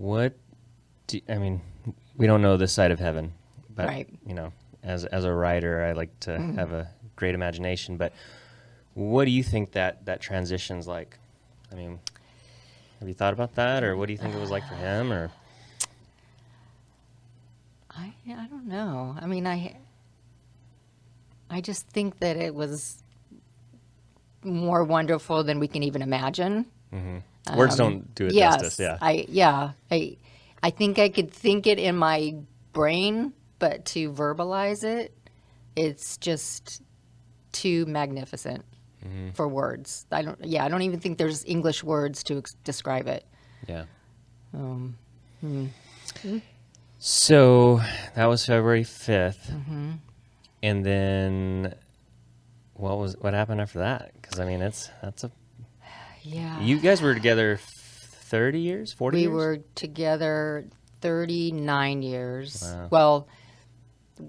What I mean, we don't know this side of heaven, but Right. you know, as a writer, I like to have a great imagination. But what do you think that transition's like? I mean, have you thought about that, or what do you think it was like for him? Or I don't know. I mean, I just think that it was more wonderful than we can even imagine. words don't do it Yes, justice. Yeah. I think I could think it in my brain, but to verbalize it, it's just too magnificent for words. I don't even think there's English words to describe it. Yeah. So that was February 5th. And then what happened after that? Because I mean, that's a Yeah. you guys were together 30 years, 40 We years? were together 39 years. Wow. Well,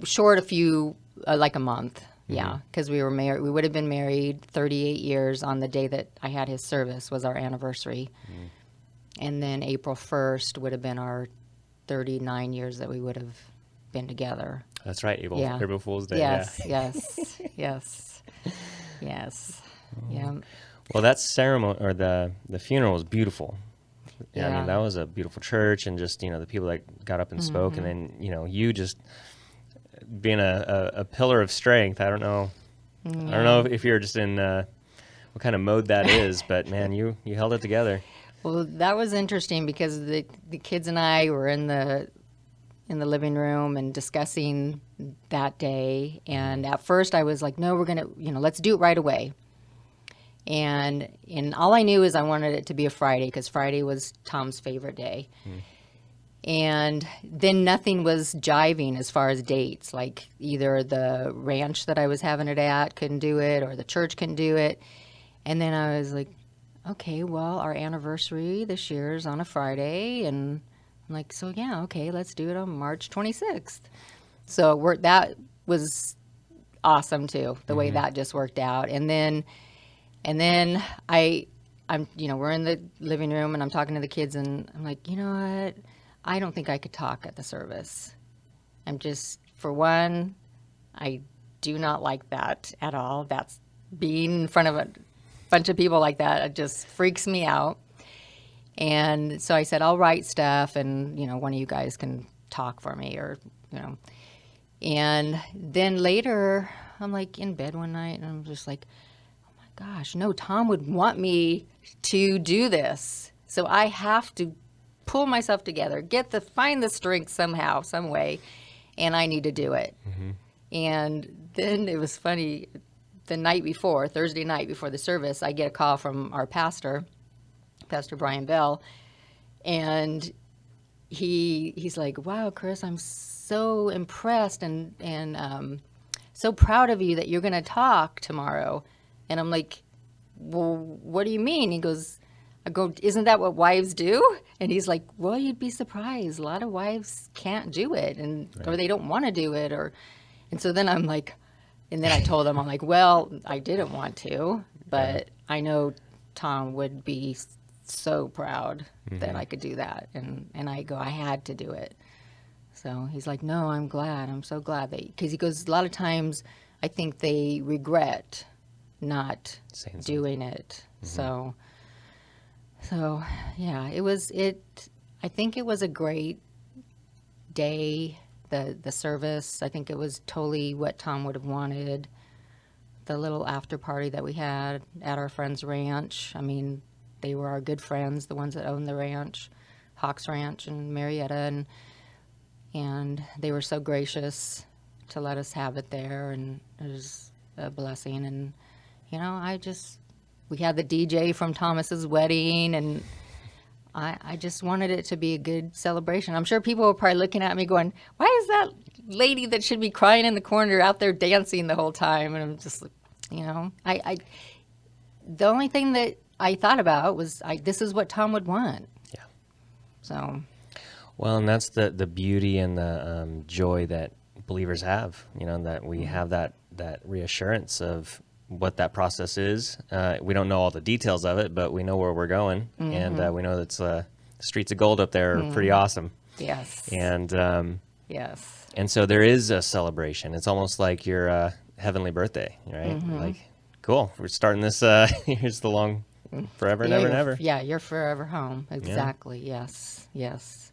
short a few, like a month. Yeah, because we were married. We would have been married 38 years on the day that I had his service was our anniversary. And then April 1st would have been our 39 years that we would have been together. That's right, Yeah. April Fool's Day. Yes, Yeah. yes, yes, yes. Yeah. Well, that ceremony or the funeral was beautiful. Yeah, I Yeah. mean, that was a beautiful church, and just, you know, the people that got up and spoke, and then, you know, you just being a pillar of strength. I don't know if you're just in what kind of mode that is, but man, you held it together. Well, that was interesting because the kids and I were in the living room and discussing that day. And at first I was like, no, we're going to, let's do it right away. And all I knew is I wanted it to be a Friday because Friday was Tom's favorite day. And then nothing was jiving as far as dates. Like either the ranch that I was having it at couldn't do it or the church couldn't do it. And then I was like, okay, well, our anniversary this year is on a Friday. And I'm like, so yeah, okay, let's do it on March 26th. So that was awesome too, the way that just worked out. And then I'm we're in the living room and I'm talking to the kids and I'm like, you know what? I don't think I could talk at the service. I'm just, for one, I do not like that at all. That's being in front of a bunch of people like that. It just freaks me out. And so I said, I'll write stuff and, one of you guys can talk for me or. And then later, I'm like in bed one night and I'm just like, oh my gosh, no, Tom would want me to do this. So I have to pull myself together, find the strength somehow, some way, and I need to do it. And then it was funny, the night before, Thursday night before the service, I get a call from our pastor, Pastor Brian Bell, and he's like, wow, Kris, I'm so impressed and so proud of you that you're going to talk tomorrow. And I'm like, well, what do you mean? I go, isn't that what wives do? And he's like, well, you'd be surprised. A lot of wives can't do it or they don't want to do it. And so then I'm like, and then I told him, I'm like, well, I didn't want to, but I know Tom would be so proud that I could do that. And I go, I had to do it. So he's like, no, I'm glad. I'm so glad because he goes, a lot of times I think they regret not doing it. So yeah, I think it was a great day, the service. I think it was totally what Tom would have wanted. The little after party that we had at our friend's ranch. I mean, they were our good friends, the ones that owned the ranch, Hawks Ranch and Marietta, and they were so gracious to let us have it there, and it was a blessing. And we had the DJ from Thomas's wedding, and I just wanted it to be a good celebration. I'm sure people were probably looking at me going, why is that lady that should be crying in the corner out there dancing the whole time? And I'm just like, the only thing that I thought about was this is what Tom would want. Yeah. So. Well, and that's the beauty and the joy that believers have, that we have that reassurance of what that process is. We don't know all the details of it, but we know where we're going, and we know that streets of gold up there are pretty awesome. Yes. And Yes. and so there is a celebration. It's almost like your heavenly birthday, right? Like, cool, we're starting this. Here's the long, forever and ever and ever. Yeah, you're forever home. Exactly. Yes. Yes.